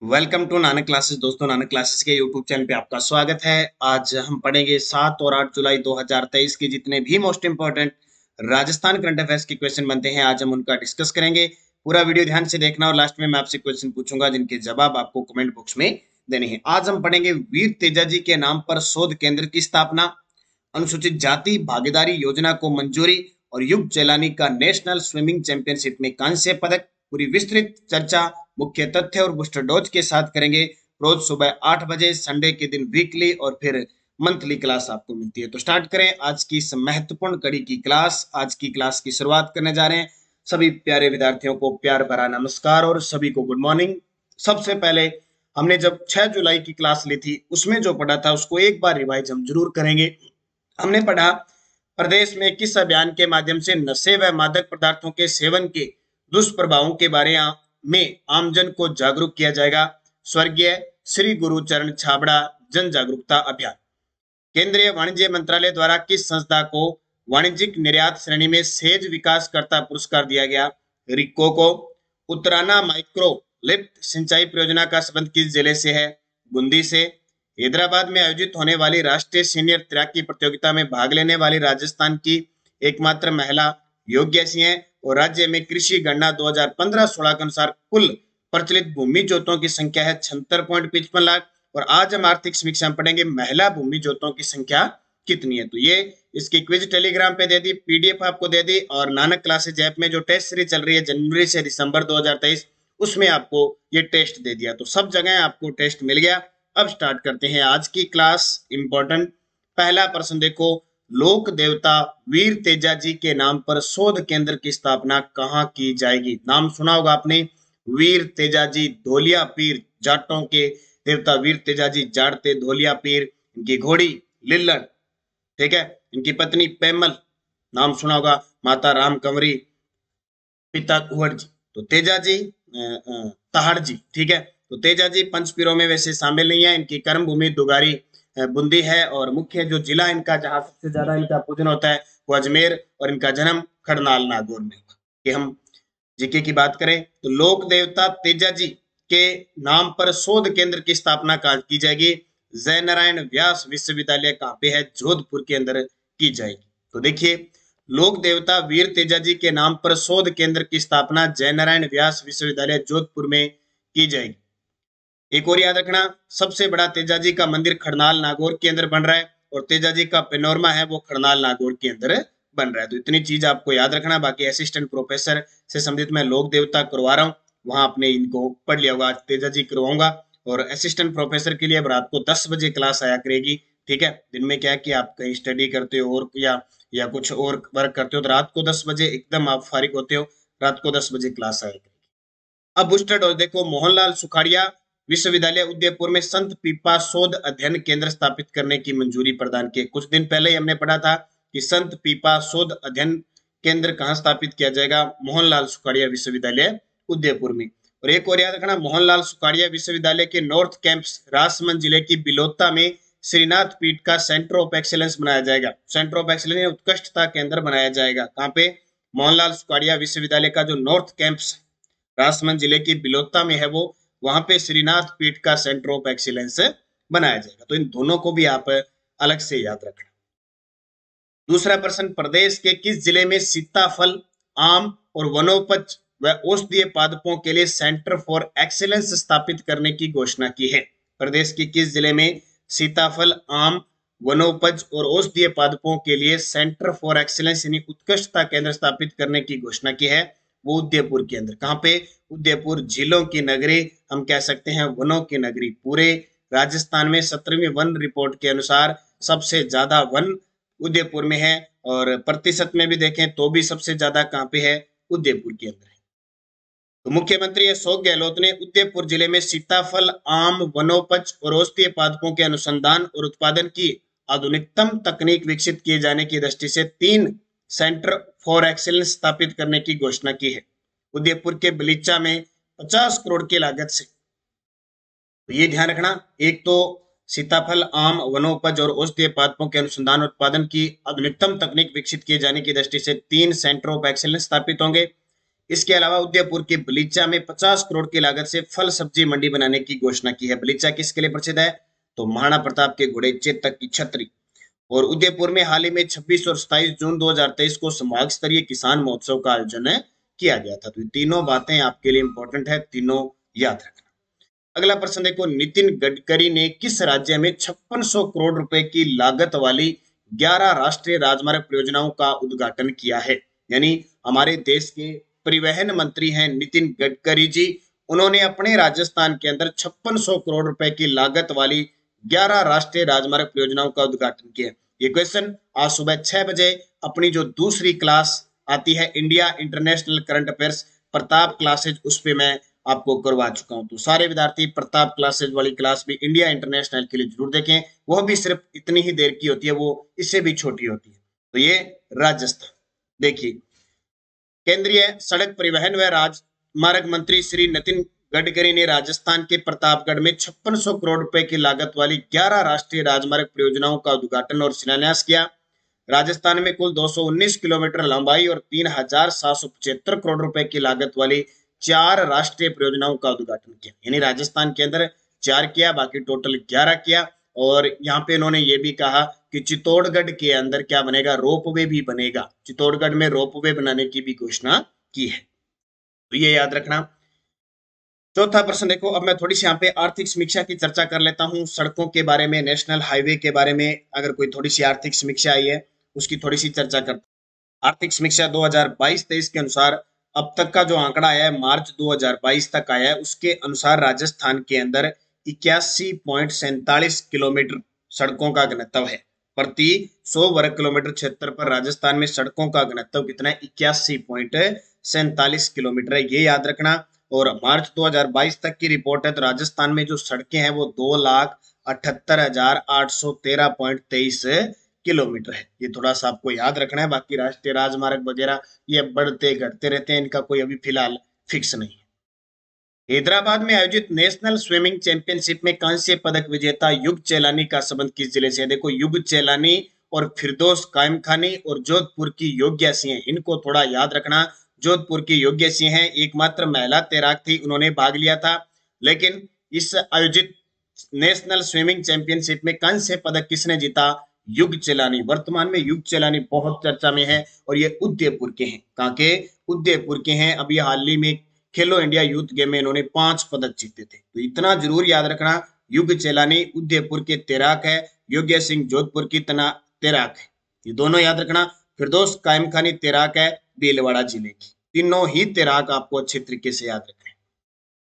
Welcome to Nanak classes. दोस्तों, Nanak classes के YouTube channel पे आपका स्वागत है। आज हम पढ़ेंगे 7 और 8 जुलाई 2023 के जितने भी most important Rajasthan current affairs के क्वेश्चन बनते हैं, आज हम उनका डिस्कस करेंगे। पूरा वीडियो ध्यान से देखना और लास्ट में मैं आपसे क्वेश्चन पूछूंगा जिनके जवाब आपको कमेंट बॉक्स में देने हैं। आज हम पढ़ेंगे वीर तेजाजी के नाम पर शोध केंद्र की स्थापना, अनुसूचित जाति भागीदारी योजना को मंजूरी और युग चैलानी का नेशनल स्विमिंग चैंपियनशिप में कांस्य पदक। पूरी विस्तृत चर्चा मुख्य तथ्य और बूस्टर डोज के साथ करेंगे। रोज सुबह 8 बजे, संडे के दिन वीकली और फिर मंथली क्लास आपको मिलती है। तो स्टार्ट करें आज की इस महत्वपूर्ण कड़ी की क्लास। आज की क्लास की शुरुआत करने जा रहे हैं। सभी प्यारे विद्यार्थियों को प्यार भरा नमस्कार और सभी को गुड मॉर्निंग। सबसे पहले हमने जब 6 जुलाई की क्लास ली थी उसमें जो पढ़ा था उसको एक बार रिवाइज हम जरूर करेंगे। हमने पढ़ा प्रदेश में किस अभियान के माध्यम से नशे व मादक पदार्थों के सेवन के दुष्प्रभावों के बारे में आमजन को जागरूक किया जाएगा। स्वर्गीय श्री गुरुचरण छाबड़ा जन जागरूकता अभियान। केंद्रीय वाणिज्य मंत्रालय द्वारा किस संस्था को वाणिज्यिक निर्यात श्रेणी में सेज विकासकर्ता पुरस्कार दिया गया? रिको को। उत्तराना माइक्रो लिफ्ट सिंचाई परियोजना का संबंध किस जिले से है? बूंदी से। हैदराबाद में आयोजित होने वाली राष्ट्रीय सीनियर तैराकी प्रतियोगिता में भाग लेने वाली राजस्थान की एकमात्र महिला योग्य सिंह है और राज्य में कृषि गणना 2015-16 के अनुसार कुल प्रचलित भूमि जोतों की संख्या है 76.55 लाख। और आज हम आर्थिक समीक्षा में पढ़ेंगे महिला भूमि जोतों की संख्या कितनी है। तो ये इसकी क्विज टेलीग्राम पे दे दी, पीडीएफ आपको दे दी, और नानक क्लासेज ऐप में जो टेस्ट सीरीज चल रही है जनवरी से दिसंबर 2023 उसमें आपको ये टेस्ट दे दिया। तो सब जगह आपको टेस्ट मिल गया। अब स्टार्ट करते हैं आज की क्लास। इंपॉर्टेंट पहला प्रश्न देखो, लोक देवता वीर तेजाजी के नाम पर शोध केंद्र की स्थापना कहाँ की जाएगी? नाम सुना होगा आपने, वीर तेजाजी धोलिया पीर, जाटों के देवता वीर तेजाजी जाटते धोलिया पीर। इनकी घोड़ी लिल्लन, ठीक है, इनकी पत्नी पेमल, नाम सुना होगा, माता राम कंवरी, पिता कुंवर जी। तो तेजाजी तहाड़ जी, ठीक है। तो तेजाजी पंचपीरों में वैसे शामिल नहीं है। इनकी कर्म भूमि दुगारी बूंदी है और मुख्य जो जिला इनका जहां सबसे ज्यादा इनका पूजन होता है वो अजमेर, और इनका जन्म खड़नाल नागौर में हुआ। कि हम जीके की बात करें तो लोक देवता तेजाजी के नाम पर शोध केंद्र की स्थापना की जाएगी। जय नारायण व्यास विश्वविद्यालय कहाँ पे है? जोधपुर के अंदर की जाएगी। तो देखिए, लोक देवता वीर तेजाजी के नाम पर शोध केंद्र की स्थापना जय नारायण व्यास विश्वविद्यालय जोधपुर में की जाएगी। एक और याद रखना, सबसे बड़ा तेजाजी का मंदिर खड़नाल नागौर के अंदर बन रहा है और तेजाजी का पेनोरमा है वो खड़नाल नागौर के अंदर बन रहा है। तो इतनी चीज आपको याद रखना। बाकी असिस्टेंट प्रोफेसर से संबंधित मैं लोक देवता करवा रहा हूँ, वहां आपने इनको पढ़ लिया होगा। आज तेजाजी करवाऊंगा और असिस्टेंट प्रोफेसर के लिए रात को 10 बजे क्लास आया करेगी, ठीक है। दिन में क्या है कि आप कहीं स्टडी करते हो और या कुछ और वर्क करते हो तो रात को 10 बजे एकदम आप फारिग होते हो, रात को 10 बजे क्लास आया करेगी। अब बूस्टर डोज देखो, मोहनलाल सुखाड़िया विश्वविद्यालय उदयपुर में संत पीपा शोध अध्ययन केंद्र स्थापित करने की मंजूरी प्रदान की। कुछ दिन पहले ही हमने पढ़ा था कि संत पीपा शोध अध्ययन केंद्र कहाँ स्थापित किया जाएगा? मोहनलाल सुखाड़िया विश्वविद्यालय उदयपुर में। और एक और याद रखना, मोहनलाल सुखाड़िया विश्वविद्यालय के नॉर्थ कैंपस राजसमंद जिले की बिलोत्ता में श्रीनाथ पीठ का सेंटर ऑफ एक्सीलेंस बनाया जाएगा। सेंटर ऑफ एक्सीलेंस उत्कृष्टता केंद्र बनाया जाएगा। कहाँ पे? मोहनलाल सुखाड़िया विश्वविद्यालय का जो नॉर्थ कैंपस राजसमंद जिले की बिलोत्ता में है वो, वहां पे श्रीनाथ पीठ का सेंटर ऑफ एक्सीलेंस बनाया जाएगा। तो इन दोनों को भी आप अलग से याद रखना। दूसरा प्रश्न, प्रदेश के किस जिले में सीताफल, आम और वनोपज व औषधीय पादपों के लिए सेंटर फॉर एक्सीलेंस स्थापित करने की घोषणा की है? प्रदेश के किस जिले में सीताफल, आम, वनोपज और औषधीय पादपों के लिए सेंटर फॉर एक्सीलेंस यानी उत्कृष्टता केंद्र स्थापित करने की घोषणा की है? वो उदयपुर के अंदर। कहाँ पे? उदयपुर, झीलों की नगरी, हम कह सकते हैं वनों की नगरी। पूरे राजस्थान में 17वीं वन रिपोर्ट के अनुसार सबसे ज्यादा वन उदयपुर में है, और प्रतिशत में भी देखें तो भी सबसे ज्यादा कहाँ पे है? उदयपुर के अंदर है। तो मुख्यमंत्री अशोक गहलोत ने उदयपुर जिले में सीताफल, आम, वनोपज और औषधीय पादपों के अनुसंधान और उत्पादन की आधुनिकतम तकनीक विकसित किए जाने की दृष्टि से 3 सेंटर फॉर एक्सीलेंस स्थापित करने की घोषणा की है। उदयपुर के बलीचा में 50 करोड़ की लागत से। तो ये ध्यान रखना, एक तो सीताफल, आम, वनोपज और औषधीय पादपों के अनुसंधान और उत्पादन की आधुनिकतम तकनीक विकसित किए जाने की दृष्टि से 3 सेंटर ऑफ एक्सीलेंस स्थापित होंगे। इसके अलावा उदयपुर के बलीचा में 50 करोड़ की लागत से फल सब्जी मंडी बनाने की घोषणा की है। बलीचा किसके लिए प्रसिद्ध है? तो महाराणा प्रताप के घोड़े चेतक की छतरी। और उदयपुर में हाल ही में 26 और 27 जून 2023 को संभाग स्तरीय किसान महोत्सव का आयोजन किया गया था। तो ये तीनों बातें आपके लिए इंपॉर्टेंट है, तीनों याद रखना। अगला प्रश्न देखो, नितिन गडकरी ने किस राज्य में 5600 करोड़ रुपए की लागत वाली 11 राष्ट्रीय राजमार्ग परियोजनाओं का उद्घाटन किया है? यानी हमारे देश के परिवहन मंत्री हैं नितिन गडकरी जी, उन्होंने अपने राजस्थान के अंदर 5600 करोड़ रुपए की लागत वाली 11 राष्ट्रीय राजमार्ग परियोजनाओं का उद्घाटन किया। ये क्वेश्चन आज सुबह 6 बजे अपनी जो दूसरी क्लास आती है India international current affairs Pratap classes, उस पे मैं आपको करवा चुका हूं। तो सारे विद्यार्थी प्रताप क्लासेज वाली क्लास भी इंडिया इंटरनेशनल के लिए जरूर देखें, वह भी सिर्फ इतनी ही देर की होती है, वो इससे भी छोटी होती है। तो ये राजस्थान देखिए, केंद्रीय सड़क परिवहन व राजमार्ग मंत्री श्री नितिन गडकरी ने राजस्थान के प्रतापगढ़ में 5600 करोड़ रुपए की लागत वाली 11 राष्ट्रीय राजमार्ग परियोजनाओं का उद्घाटन और शिलान्यास किया। राजस्थान में कुल 219 किलोमीटर लंबाई और 3775 करोड़ रुपए की लागत वाली 4 राष्ट्रीय परियोजनाओं का उद्घाटन किया। यानी राजस्थान के अंदर 4 किया, बाकी टोटल 11 किया। और यहाँ पे इन्होंने ये भी कहा कि चित्तौड़गढ़ के अंदर क्या बनेगा? रोपवे भी बनेगा। चित्तौड़गढ़ में रोपवे बनाने की भी घोषणा की है, तो ये याद रखना। चौथा प्रश्न देखो, अब मैं थोड़ी सी यहाँ पे आर्थिक समीक्षा की चर्चा कर लेता हूँ, सड़कों के बारे में, नेशनल हाईवे के बारे में। अगर कोई थोड़ी सी आर्थिक समीक्षा आई है उसकी थोड़ी सी चर्चा करता। आर्थिक समीक्षा 2022-23 के अनुसार अब तक का जो आंकड़ा आया है, मार्च 2022 तक आया है, उसके अनुसार राजस्थान के अंदर 81.47 किलोमीटर सड़कों का घनत्व है। प्रति 100 वर्ग किलोमीटर क्षेत्र पर राजस्थान में सड़कों का घनत्व कितना है? 81.47 किलोमीटर है, ये याद रखना। और मार्च 2022 तक की रिपोर्ट है, तो राजस्थान में जो सड़कें हैं वो 2,78,813.23 किलोमीटर है। ये थोड़ा सा आपको याद रखना है। बाकी राष्ट्रीय राजमार्ग वगैरह ये बढ़ते घटते रहते हैं, इनका कोई अभी फिलहाल फिक्स नहीं है। हैदराबाद में आयोजित नेशनल स्विमिंग चैंपियनशिप में कांस्य पदक विजेता युग चेलानी का संबंध किस जिले से है? देखो, युग चेलानी और फिरदौस कायम खानी और जोधपुर की योग्या सिंह, इनको थोड़ा याद रखना। जोधपुर की योग्य सिंह हैं, एकमात्र महिला तैराक थी, उन्होंने भाग लिया था। लेकिन इस आयोजित नेशनल स्विमिंग चैंपियनशिप में कांस्य पदक किसने जीता? युग चेलानी। वर्तमान में युग चेलानी बहुत चर्चा में है और ये उदयपुर के हैं। कहाँ के? उदयपुर के हैं। अभी हाल ही में खेलो इंडिया यूथ गेम में इन्होंने 5 पदक जीते थे, तो इतना जरूर याद रखना। युग चेलानी उदयपुर के तैराक है, योग्य सिंह जोधपुर की तैराक है, ये दोनों याद रखना। फिरदौस कायम खानी तैराक है भीलवाड़ा जिले की। तीनों ही तैराक आपको अच्छे तरीके से याद रखने।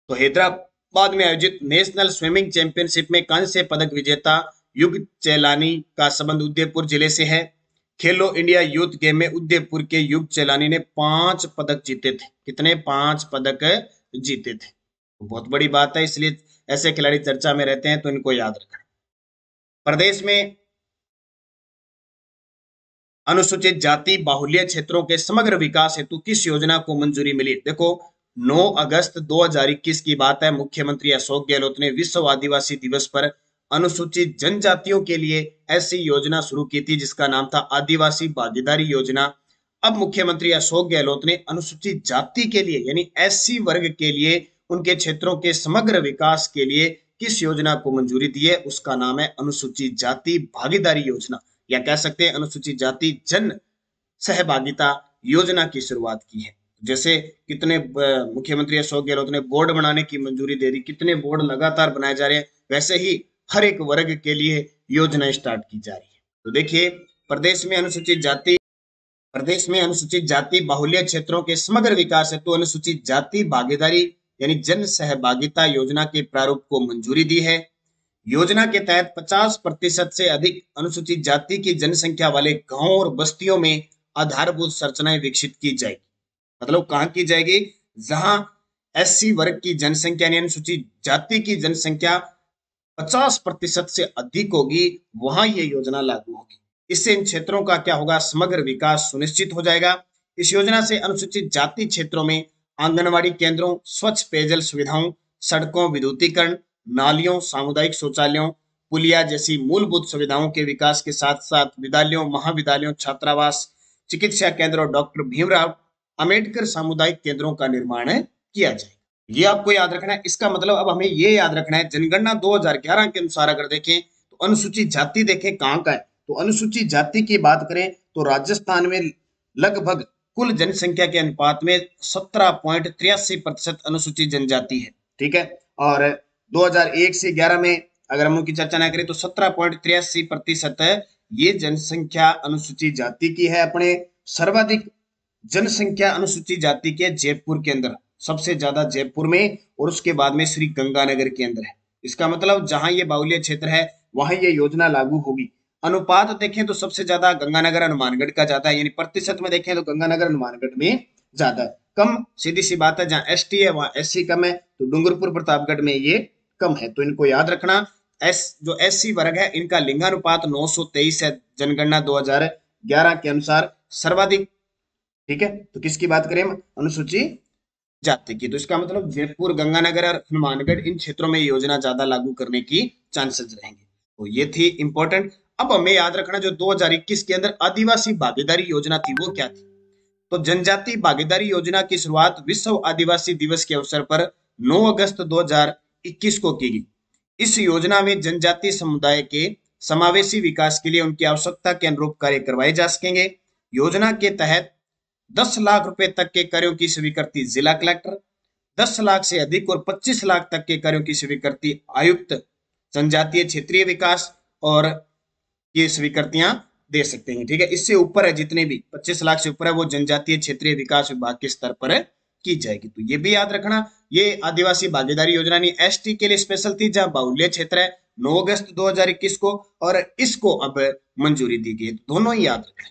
तो हैदराबाद में आयोजित नेशनल स्विमिंग चैंपियनशिप में कांस्य पदक विजेता युग चेलानी का संबंध उदयपुर जिले से है। खेलो इंडिया यूथ गेम में उदयपुर के युग चेलानी ने 5 पदक जीते थे। कितने? 5 पदक जीते थे, तो बहुत बड़ी बात है, इसलिए ऐसे खिलाड़ी चर्चा में रहते हैं, तो इनको याद रखना। प्रदेश में अनुसूचित जाति बाहुल्य क्षेत्रों के समग्र विकास हेतु किस योजना को मंजूरी मिली? देखो, 9 अगस्त 2021 की बात है, मुख्यमंत्री अशोक गहलोत ने विश्व आदिवासी दिवस पर अनुसूचित जनजातियों के लिए ऐसी योजना शुरू की थी जिसका नाम था आदिवासी भागीदारी योजना। अब मुख्यमंत्री अशोक गहलोत ने अनुसूचित जाति के लिए यानी एससी वर्ग के लिए उनके क्षेत्रों के समग्र विकास के लिए किस योजना को मंजूरी दी है? उसका नाम है अनुसूचित जाति भागीदारी योजना, या कह सकते हैं अनुसूचित जाति जन सहभागिता योजना की शुरुआत की है। जैसे कितने मुख्यमंत्री अशोक गहलोत ने बोर्ड बनाने की मंजूरी दे दी, कितने बोर्ड लगातार बनाए जा रहे हैं, वैसे ही हर एक वर्ग के लिए योजना स्टार्ट की जा रही है। तो देखिए, प्रदेश में अनुसूचित जाति बाहुल्य क्षेत्रों के समग्र विकास हेतु अनुसूचित जाति भागीदारी यानी जन सहभागिता योजना के प्रारूप को मंजूरी दी है। योजना के तहत 50% से अधिक अनुसूचित जाति की जनसंख्या वाले गांवों और बस्तियों में आधारभूत संरचनाएं विकसित की जाएगी। मतलब कहाँ की जाएगी? जहां एससी वर्ग की जनसंख्या यानी अनुसूचित जाति की जनसंख्या 50% से अधिक होगी, वहां ये योजना लागू होगी। इससे इन क्षेत्रों का क्या होगा? समग्र विकास सुनिश्चित हो जाएगा। इस योजना से अनुसूचित जाति क्षेत्रों में आंगनवाड़ी केंद्रों, स्वच्छ पेयजल सुविधाओं, सड़कों, विद्युतीकरण, नालियों, सामुदायिक शौचालयों, पुलिया जैसी मूलभूत सुविधाओं के विकास के साथ साथ विद्यालयों, महाविद्यालयों, छात्रावास, चिकित्सा केंद्र और डॉक्टर भीमराव अम्बेडकर सामुदायिक केंद्रों का निर्माण किया जाए। ये आपको याद रखना है। इसका मतलब अब हमें ये याद रखना है, जनगणना 2011 के अनुसार अगर देखें तो अनुसूचित जाति देखें कहाँ का है, तो अनुसूचित जाति की बात करें तो राजस्थान में लगभग कुल जनसंख्या के अनुपात में 17.83% अनुसूचित जनजाति है। ठीक है, और 2001 से 11 में अगर हम उनकी चर्चा ना करें तो 17.83% ये जनसंख्या अनुसूचित जाति की है। अपने सर्वाधिक जनसंख्या अनुसूचित जाति के जयपुर के अंदर, सबसे ज्यादा जयपुर में, और उसके बाद में श्री गंगानगर के अंदर है। इसका मतलब जहां ये बाहुल्य क्षेत्र है वहां ये योजना लागू होगी। अनुपात देखें तो सबसे ज्यादा गंगानगर हनुमानगढ़ का ज्यादा है, यानी प्रतिशत में देखें तो गंगानगर हनुमानगढ़ में ज्यादा है। कम सीधी सी बात है, जहां एसटी है वहां एससी कम है, तो डूंगरपुर प्रतापगढ़ में ये कम है। तो इनको याद रखना। जो एससी वर्ग है इनका लिंगानुपात 923 है जनगणना 2011 के अनुसार सर्वाधिक। ठीक है, तो किसकी बात करें हम, अनुसूचित जाति की। तो इसका मतलब जयपुर, गंगानगर और हनुमानगढ़ इन क्षेत्रों में योजना ज्यादा लागू करने की चांसेस रहेंगे। तो ये थी इंपॉर्टेंट। अब हमें याद रखना जो 2021 के अंदर आदिवासी भागीदारी योजना थी वो क्या थी। तो जनजाति भागीदारी योजना की शुरुआत विश्व आदिवासी दिवस के अवसर पर 9 अगस्त 2021 को की गई। इस योजना में जनजाति समुदाय के समावेशी विकास के लिए उनकी आवश्यकता के अनुरूप कार्य करवाए जा सकेंगे। योजना के तहत 10 लाख रुपए तक के कार्यों की स्वीकृति जिला कलेक्टर, 10 लाख से अधिक और 25 लाख तक के कार्यों की स्वीकृति आयुक्त जनजातीय क्षेत्रीय विकास और ये स्वीकृतियां दे सकते हैं। ठीक है, इससे ऊपर है जितने भी 25 लाख से ऊपर है वो जनजातीय क्षेत्रीय विकास विभाग के स्तर पर की जाएगी। तो ये भी याद रखना, ये आदिवासी भागीदारी योजना नहीं एसटी के लिए स्पेशल थी, जहां बाहुल्य क्षेत्र है 9 अगस्त 2021 को, और इसको अब मंजूरी दी गई। दोनों ही याद रखना।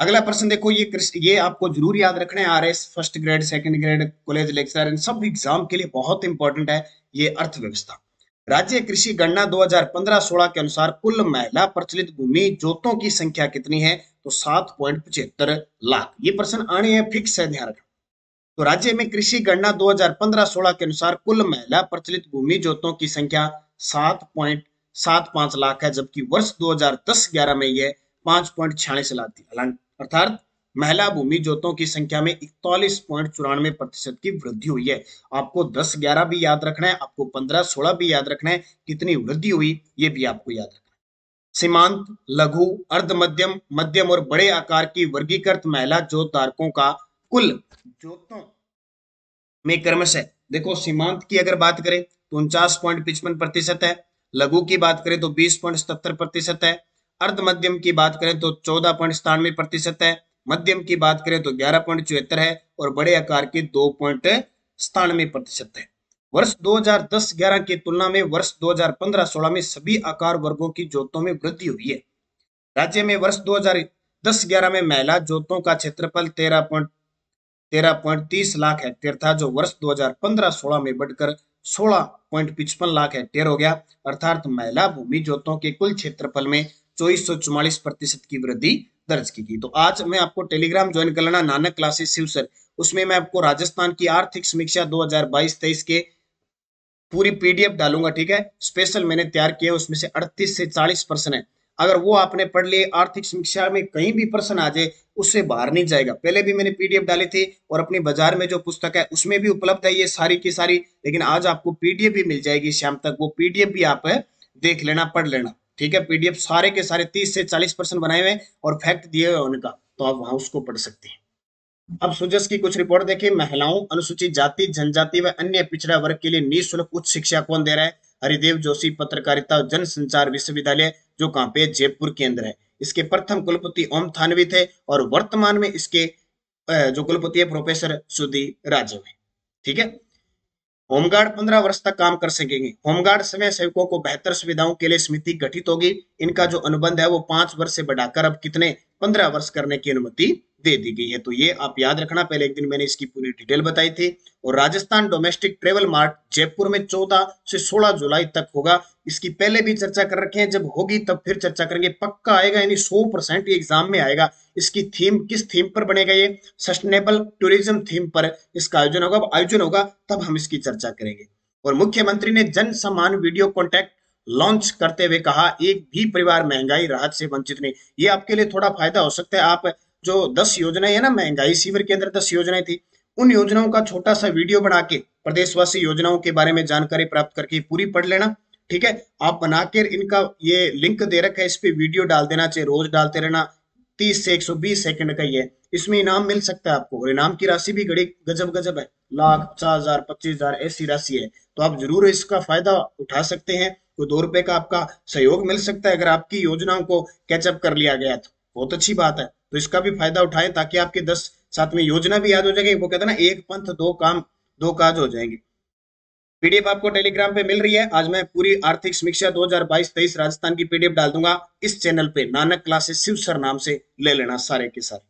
अगला प्रश्न देखो, ये आपको जरूर याद रखना है। RS first grade, second grade, college lecturer, इन सब एग्जाम के लिए बहुत इंपॉर्टेंट है ये अर्थव्यवस्था। राज्य कृषि गणना 2015-16 के अनुसार कुल महिला प्रचलित भूमि जोतों की संख्या कितनी है, तो 7.75 लाख। ये प्रश्न आने हैं, फिक्स है, ध्यान रखना। तो राज्य में कृषि गणना 2015-16 के अनुसार कुल महिला प्रचलित भूमि जोतों की संख्या 7.75 लाख है, जबकि वर्ष 2010-11 में यह 5.46 लाख थी। अर्थात महिला भूमि जोतों की संख्या में 41.94% की वृद्धि हुई है। आपको 10-11 भी याद रखना है, आपको 15-16 भी याद रखना है, कितनी वृद्धि हुई ये भी आपको याद रखना है। सीमांत, लघु, अर्ध मध्यम, मध्यम और बड़े आकार की वर्गीकृत महिला जोत धारकों का कुल जोतों में क्रमशः, देखो सीमांत की अगर बात करें तो 49.55% है, लघु की बात करें तो 20.77% है, अर्ध मध्यम की बात करें तो 14.97% है, मध्यम की बात करें तो 11.74 है, और बड़े आकार की 2.97% है। वर्ष 2010-11 की तुलना में वर्ष 2015-16 में सभी आकार वर्गों की जोतों में वृद्धि हुई है। राज्य में वर्ष 2010-11 में महिला जोतों का क्षेत्रफल 13.30 लाख हेक्टेयर था, जो वर्ष 2015-16 में बढ़कर 16.55 लाख हेक्टेयर हो गया। अर्थात महिला भूमि जोतों के कुल क्षेत्रफल में 2444% की वृद्धि दर्ज की गई। तो आज मैं आपको टेलीग्राम ज्वाइन कर लेना, नानक क्लासेस शिव सर, उसमें मैं आपको राजस्थान की आर्थिक समीक्षा 2022-23 के पूरी पीडीएफ डालूंगा। ठीक है, स्पेशल मैंने तैयार किया, उसमें से 38 से 40 प्रश्न है। अगर वो आपने पढ़ लिए, आर्थिक समीक्षा में कहीं भी प्रश्न आ जाए उससे बाहर नहीं जाएगा। पहले भी मैंने पीडीएफ डाली थी और अपनी बाजार में जो पुस्तक है उसमें भी उपलब्ध है ये सारी की सारी, लेकिन आज आपको पीडीएफ भी मिल जाएगी शाम तक। वो पीडीएफ भी आप देख लेना, पढ़ लेना। ठीक है, पीडीएफ सारे के सारे 30 से 40 प्रश्न बनाए हुए और फैक्ट दिए हुए उनका, तो आप वहां उसको पढ़ सकते हैं। अब सुजस की कुछ रिपोर्ट देखिए। महिलाओं, अनुसूचित जाति, जनजाति व अन्य पिछड़ा वर्ग के लिए निःशुल्क उच्च शिक्षा कौन दे रहा है? हरिदेव जोशी पत्रकारिता और जनसंचार विश्वविद्यालय, जो कहाँ पे, जयपुर के अंदर है। इसके प्रथम कुलपति ओम थानवी थे और वर्तमान में इसके जो कुलपति है प्रोफेसर सुधीर राजव है। ठीक है, होमगार्ड 15 वर्ष तक काम कर सकेंगे। होमगार्ड समय सेवकों को बेहतर सुविधाओं के लिए समिति गठित होगी। इनका जो अनुबंध है वो 5 वर्ष से बढ़ाकर अब कितने, 15 वर्ष करने की अनुमति दे दी गई है। तो ये आप याद रखना, पहले एक दिन मैंने इसकी पूरी डिटेल बताई थी। और Rajasthan domestic travel mart Jaipur में 14 से 16 जुलाई तक होगा। इसकी पहले भी चर्चा कर रखे हैं, जब होगी तब फिर चर्चा करेंगे। पक्का आएगा, यानी 100% ये एग्जाम में आएगा। इसकी थीम किस थीम पर बनेगा? ये सस्टेनेबल टूरिज्म थीम पर इसका आयोजन होगा। आयोजन होगा तब हम इसकी चर्चा करेंगे। और मुख्यमंत्री ने जन सम्मान वीडियो कॉन्टैक्ट लॉन्च करते हुए कहा, एक भी परिवार महंगाई राहत से वंचित नहीं। ये आपके लिए थोड़ा फायदा हो सकता है। आप जो 10 योजनाएं है ना, महंगाई शिविर के अंदर 10 योजनाएं थी, उन योजनाओं का छोटा सा वीडियो बना के प्रदेशवासी योजनाओं के बारे में जानकारी प्राप्त करके पूरी पढ़ लेना। ठीक है, आप बना के इनका ये लिंक दे रखा है, इस पे वीडियो डाल देना, चाहे रोज डालते रहना। 30 से 120 सेकंड का ये है, इसमें इनाम मिल सकता है आपको, और इनाम की राशि भी बड़ी गजब गजब है, लाख, 50,000, 25,000 ऐसी राशि है। तो आप जरूर इसका फायदा उठा सकते हैं। कोई 2 रुपए का आपका सहयोग मिल सकता है अगर आपकी योजनाओं को कैचअप कर लिया गया तो बहुत अच्छी बात है। तो इसका भी फायदा उठाएं ताकि आपके 10 साथ में योजना भी याद हो जाएगी। वो कहते हैं ना, एक पंथ दो काम, दो काज हो जाएंगे। पीडीएफ आपको टेलीग्राम पे मिल रही है। आज मैं पूरी आर्थिक समीक्षा 2022-23 राजस्थान की पीडीएफ डाल दूंगा इस चैनल पे, नानक क्लासेस शिव सर नाम से ले लेना, सारे के सारे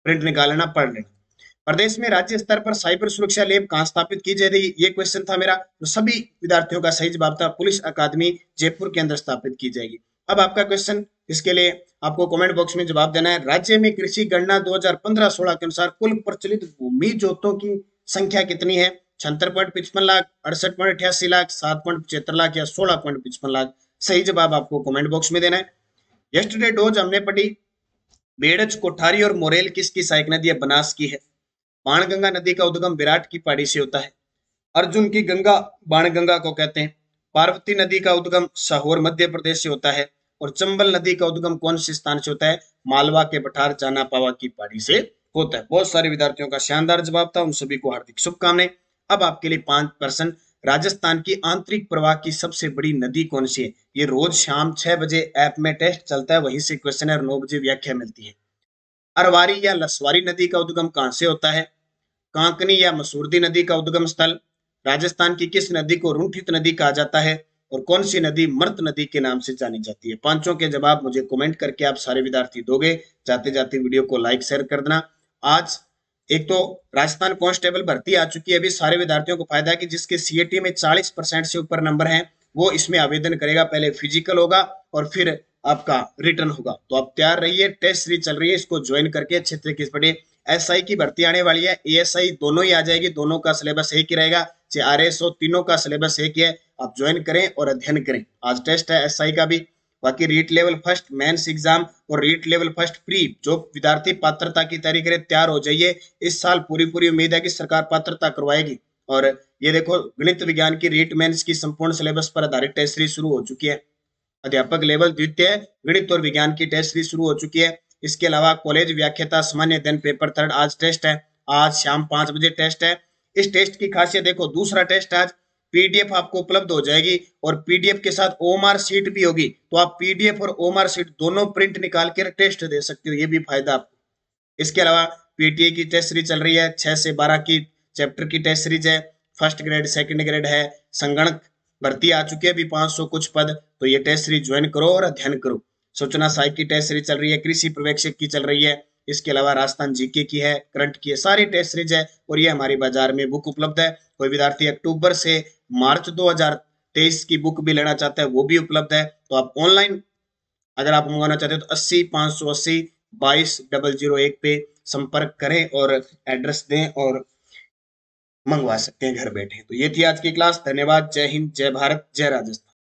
प्रिंट निकाल लेना, पढ़ लेना। प्रदेश में राज्य स्तर पर साइबर सुरक्षा लैब कहाँ स्थापित की जाएगी, ये क्वेश्चन था मेरा, तो सभी विद्यार्थियों का सही जवाब था पुलिस अकादमी जयपुर के अंदर स्थापित की जाएगी। अब आपका क्वेश्चन, इसके लिए आपको कमेंट बॉक्स में जवाब देना है। राज्य में कृषि गणना 2015-16 के अनुसार कुल प्रचलित भूमि जोतों की संख्या कितनी है? 76.55 लाख, 68.88 लाख, 7.75 लाख या 16.55 लाख? सही जवाब आपको कमेंट बॉक्स में देना है। यस्टरडे डोज हमने पढ़ी, बेड़च, कोठारी और मोरेल किसकी सहायक नदी है? बनास की है। बाणगंगा नदी का उद्गम विराट की पहाड़ी से होता है। अर्जुन की गंगा बाणगंगा को कहते हैं। पार्वती नदी का उद्गम साहोर मध्य प्रदेश से होता है। और चंबल नदी का उद्गम कौन से स्थान से होता है? मालवा के पठार जाना पावा की पहाड़ी से होता है। बहुत सारे विद्यार्थियों का शानदार जवाब था, उन सभी को हार्दिक शुभकामनाएं। अब आपके लिए 5%, राजस्थान की आंतरिक प्रवाह की सबसे बड़ी नदी कौन सी है? ये रोज शाम 6 बजे ऐप में टेस्ट चलता है, वहीं से क्वेश्चन है और 9 बजे व्याख्या मिलती है। अरवारी या लसवारी नदी का उद्गम कहां से होता है? कांकनी या मसूरदी नदी का उद्गम स्थल? राजस्थान की किस नदी को रुंठित नदी कहा जाता है? और कौन सी नदी मृत नदी के नाम से जानी जाती है? पांचों के जवाब मुझे कमेंट करके आप सारे विद्यार्थी दोगे। जाते जाते वीडियो को लाइक शेयर कर देना। आज एक तो राजस्थान कांस्टेबल भर्ती आ चुकी है, अभी सारे विद्यार्थियों को फायदा है कि जिसके सीएटी में 40% से ऊपर नंबर हैं वो इसमें आवेदन करेगा। पहले फिजिकल होगा और फिर आपका रिटर्न होगा, तो आप तैयार रहिए। टेस्ट सीरीज चल रही है, इसको ज्वाइन करके अच्छे तरीके से पढ़िए। एसआई की भर्ती आने वाली है, एएसआई दोनों ही आ जाएगी, दोनों का सिलेबस एक ही रहेगा, चाहे आरएसओ, तीनों का सिलेबस एक ही है। आप ज्वाइन करें और अध्ययन करें। आज टेस्ट है एसआई का भी। बाकी REET level first mains exam और रीट लेवल फर्स्ट प्री, जो विद्यार्थी पात्रता की तैयारी करे तैयार हो जाइए। इस साल पूरी पूरी उम्मीद है कि सरकार पात्रता करवाएगी। और ये देखो, गणित विज्ञान की रीट मेंस की संपूर्ण सिलेबस पर आधारित टेस्ट सीरीज शुरू हो चुकी है। अध्यापक लेवल द्वितीय गणित और विज्ञान की टेस्ट सीरीज शुरू हो चुकी है। इसके अलावा कॉलेज व्याख्याता सामान्य अध्ययन पेपर थर्ड आज टेस्ट है, आज शाम 5 बजे टेस्ट है। इस टेस्ट की खासियत देखो, दूसरा टेस्ट आज पीडीएफ आपको उपलब्ध हो जाएगी और पीडीएफ के साथ ओएमआर शीट भी होगी, तो आप पीडीएफ और ओएमआर शीट दोनों प्रिंट निकाल कर टेस्ट दे सकते हो, ये भी फायदा आपको। इसके अलावा पीटीए की टेस्ट सीरीज चल रही है, 6 से 12 की चैप्टर की टेस्ट सीरीज है। फर्स्ट ग्रेड सेकंड ग्रेड है। संगणक भर्ती आ चुकी है अभी 500 कुछ पद, तो ये टेस्ट सीरीज ज्वाइन करो और अध्ययन करो। सूचना सहायक की टेस्ट सीरीज चल रही है, कृषि पर्यवेक्षक की चल रही है। इसके अलावा राजस्थान जीके की है, करंट की है, सारी टेस्ट सीरीज है और ये हमारी बाजार में बुक उपलब्ध है। कोई विद्यार्थी अक्टूबर से मार्च 2023 की बुक भी लेना चाहता है, वो भी उपलब्ध है। तो आप ऑनलाइन अगर आप मंगवाना चाहते हो तो 80 580 22 001 पे संपर्क करें और एड्रेस दें और मंगवा सकते हैं घर बैठे। तो ये थी आज की क्लास। धन्यवाद। जय हिंद, जय भारत, जय राजस्थान।